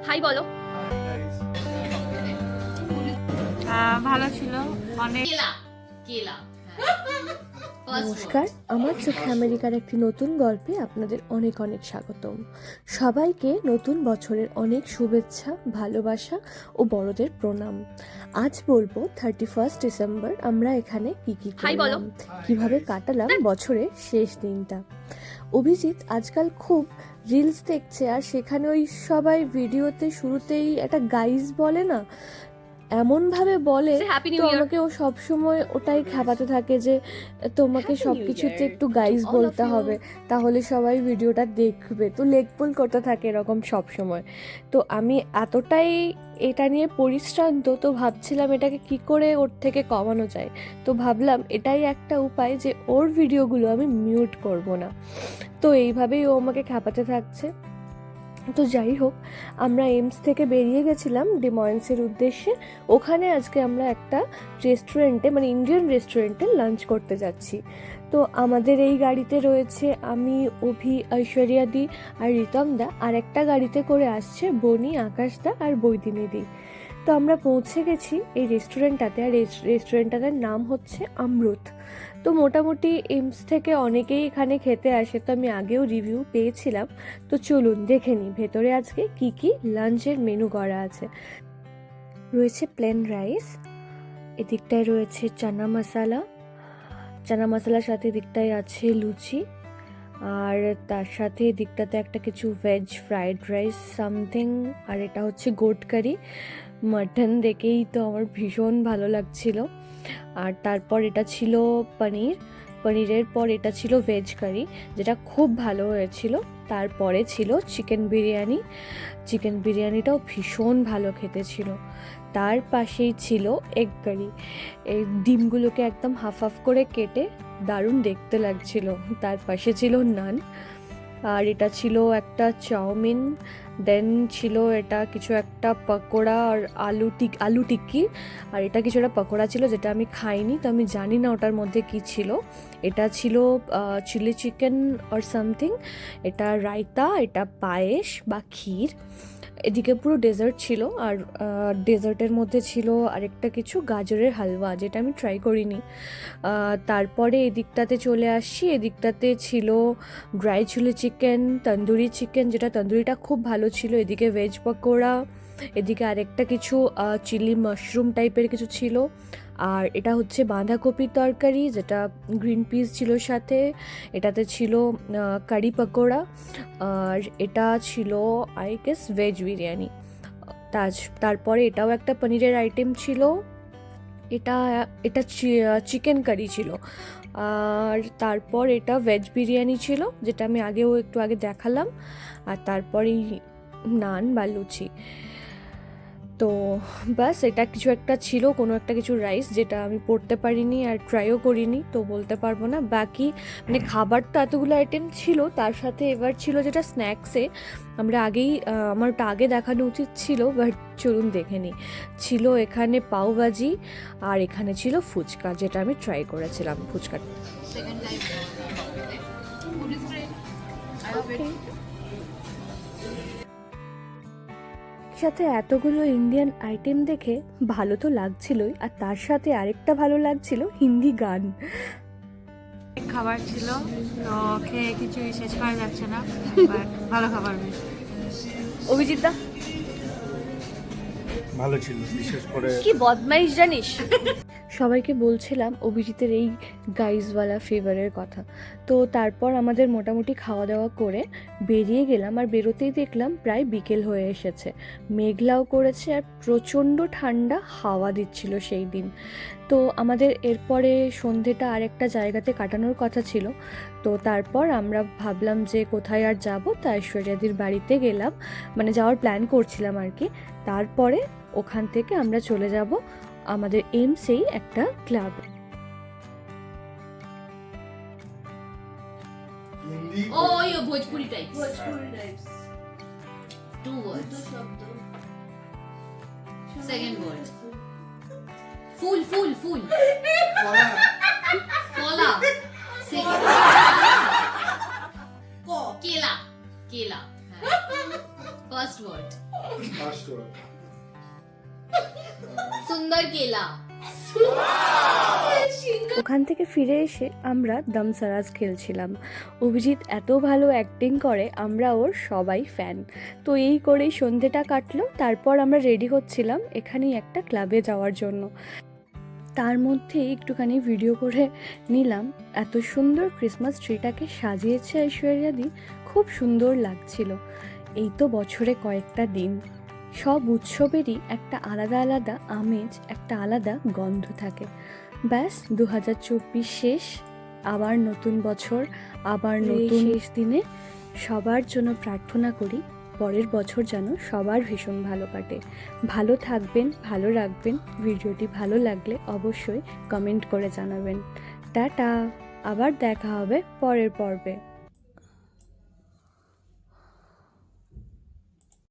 High বলো। ভালো ছিল অনেক। নমস্কার, আমার চোখে আমেরিকার একটি নতুন গল্পে আপনাদের অনেক অনেক স্বাগতম। সবাইকে নতুন বছরের অনেক শুভেচ্ছা, ভালোবাসা ও বড়দের প্রণাম। আজ বলবো 31 ডিসেম্বর আমরা এখানে কি কি করলাম, কিভাবে কাটালাম বছরের শেষ দিনটা। অভিজিৎ আজকাল খুব রিলস দেখছে, আর সেখানে ওই সবাই ভিডিওতে শুরুতেই একটা গাইজ বলে না, এমন ভাবে বলে, তো আমাকে ও সবসময় ওটাই খেপাতে থাকে যে তোমাকে সবকিছুতে একটু গাইজ বলতে হবে, তাহলে সবাই ভিডিওটা দেখবে। তো লেকপুল করতে থাকে এরকম সব সময়। তো আমি এতটাই এটা নিয়ে পরিশ্রান্ত, তো ভাবছিলাম এটাকে কি করে ওর থেকে কমানো যায়। তো ভাবলাম এটাই একটা উপায় যে ওর ভিডিওগুলো আমি মিউট করব না। তো এইভাবেই ও আমাকে খেপাতে থাকছে। তো যাই হোক, আমরা এমস থেকে বেরিয়ে গেছিলাম ডিময়েন্সের উদ্দেশ্যে। ওখানে আজকে আমরা একটা রেস্টুরেন্টে, মানে ইন্ডিয়ান রেস্টুরেন্টে লাঞ্চ করতে যাচ্ছি। তো আমাদের এই গাড়িতে রয়েছে আমি, অভি, ঐশ্বরিয়াদি আর রিতমদা, আর একটা গাড়িতে করে আসছে বনি, আকাশদা আর বৈদিনীদি। তো আমরা পৌঁছে গেছি এই রেস্টুরেন্টটাতে, আর রেস্টুরেন্টটার নাম হচ্ছে অমৃত। তো মোটামুটি এমস থেকে অনেকেই এখানে খেতে আসে, তো আমি আগেও রিভিউ পেয়েছিলাম। তো চলুন দেখে নিই ভেতরে আজকে কি কি লাঞ্চের মেনু করা আছে। রয়েছে প্লেন রাইস, এদিকটায় রয়েছে চানা মশালা, চানা মশলার সাথে এদিকটায় আছে লুচি, আর তার সাথে এদিকটাতে একটা কিছু ভেজ ফ্রাইড রাইস সামথিং, আর এটা হচ্ছে গোট কারি। মাটন দেখেই তো আমার ভীষণ ভালো লাগছিল। আর তারপর এটা ছিল পনির, পনিরের পর এটা ছিল ভেজ কারি, যেটা খুব ভালো হয়েছিল। তারপরে ছিল চিকেন বিরিয়ানি, চিকেন বিরিয়ানিটাও ভীষণ ভালো খেতে ছিল। তার পাশেই ছিল এগ কারি, এই ডিমগুলোকে একদম হাফ হাফ করে কেটে দারুণ দেখতে লাগছিল। তার পাশে ছিল নান, আর এটা ছিল একটা চাউমিন, দেন ছিল এটা কিছু একটা পকোড়া আর আলু টিক্কি, আর এটা কিছু একটা পকোড়া ছিল যেটা আমি খাইনি, তো আমি জানি না ওটার মধ্যে কি ছিল। এটা ছিল চিলি চিকেন আর সামথিং, এটা রায়তা, এটা পায়েস বা ক্ষীর। এদিকে পুরো ডেজার্ট ছিল, আর ডেজার্টের মধ্যে ছিল আরেকটা কিছু গাজরের হালুয়া, যেটা আমি ট্রাই করিনি। তারপরে এদিকটাতে চলে আসছি, এদিকটাতে ছিল dry chilli chicken, tandoori chicken, যেটা তন্দুরিটা খুব ভালো ছিল। এদিকে ভেজ পকোড়া, এদিকে আরেকটা কিছু চিলি মাশরুম টাইপের কিছু ছিল, আর এটা হচ্ছে বাঁধাকপির তরকারি, যেটা গ্রিন পিস ছিল সাথে। এটাতে ছিল কারি পকোড়া, আর এটা ছিল আই গেস ভেজ বিরিয়ানি। তারপরে এটাও একটা পনিরের আইটেম ছিল, এটা এটা চিকেন কারি ছিল। আর তারপর এটা ভেজ বিরিয়ানি ছিল, যেটা আমি একটু আগে দেখালাম। আর তারপরেই নান বা লুচি। তো বাস এটা কিছু একটা ছিল, কোনো একটা কিছু রাইস, যেটা আমি পড়তে পারিনি আর ট্রাইও করিনি, তো বলতে পারবো না। বাকি মানে খাবার তো এতগুলো আইটেম ছিল, তার সাথে এবার ছিল যেটা স্ন্যাক্সে, আমার ওটা আগে দেখানো উচিত ছিল, বাট চলুন দেখে নিই। ছিল এখানে পাওভাজি, আর এখানে ছিল ফুচকা, যেটা আমি ট্রাই করেছিলাম ফুচকাটা। সাথে এতগুলো ইন্ডিয়ান আইটেম দেখে ভালো তো লাগছিলই, আর তার সাথে আরেকটা ভালো লাগছিল হিন্দি গান। খাবার ছিল, তো খেয়ে কিছুই শেষ করা যাচ্ছে না, বাট ভালো খাবার বেশ। অভিজিৎ দা ভালো ছিল, বিশেষ করে কি বদমাইশ জানিস। সবাইকে বলছিলাম অভিজিতের এই গাইজওয়ালা ফেভারের কথা। তো তারপর আমাদের মোটামুটি খাওয়া দাওয়া করে বেরিয়ে গেলাম, আর বেরোতেই দেখলাম প্রায় বিকেল হয়ে এসেছে, মেঘলাও করেছে, আর প্রচণ্ড ঠান্ডা হাওয়া দিচ্ছিল সেই দিন। তো আমাদের এরপরে সন্ধেটা আরেকটা জায়গাতে কাটানোর কথা ছিল। তো তারপর আমরা ভাবলাম যে কোথায় আর যাব, তা ঐশ্বর্যাদির বাড়িতে গেলাম, মানে যাওয়ার প্ল্যান করছিলাম আর কি। তারপরে ওখান থেকে আমরা চলে যাব আমাদের এমসেই একটা ক্লাব। ও ওই Bhojpuri type, two words, second word ফুল ফুল ফুল কলা, সেকেন্ড কেলা কেলা, First word. First word. सुंदर केला. ওখান থেকে ফিরে এসে আমরা দমসারাজ খেলছিলাম। অভিজিৎ এত ভালো অ্যাক্টিং করে, আমরা ওর সবাই ফ্যান। তো এই করেই সন্ধেটা কাটলো। তারপর আমরা রেডি হচ্ছিলাম এখানেই একটা ক্লাবে যাওয়ার জন্য। তার মধ্যে একটুখানি ভিডিও করে নিলাম। এত সুন্দর ক্রিসমাস ট্রিটাকে সাজিয়েছে ঐশ্বর্যাদি, খুব সুন্দর লাগছিল। এই তো বছরে কয়েকটা দিন, সব উৎসবেরই একটা আলাদা আলাদা আমেজ, একটা আলাদা গন্ধ থাকে। ব্যাস 2024 শেষ, আবার নতুন বছর, আবার নতুন শেষ দিনে সবার জন্য প্রার্থনা করি পরের বছর যেন সবার ভীষণ ভালো কাটে। ভালো থাকবেন, ভালো রাখবেন। ভিডিওটি ভালো লাগলে অবশ্যই কমেন্ট করে জানাবেন। টাটা, আবার দেখা হবে পরের পর্বে।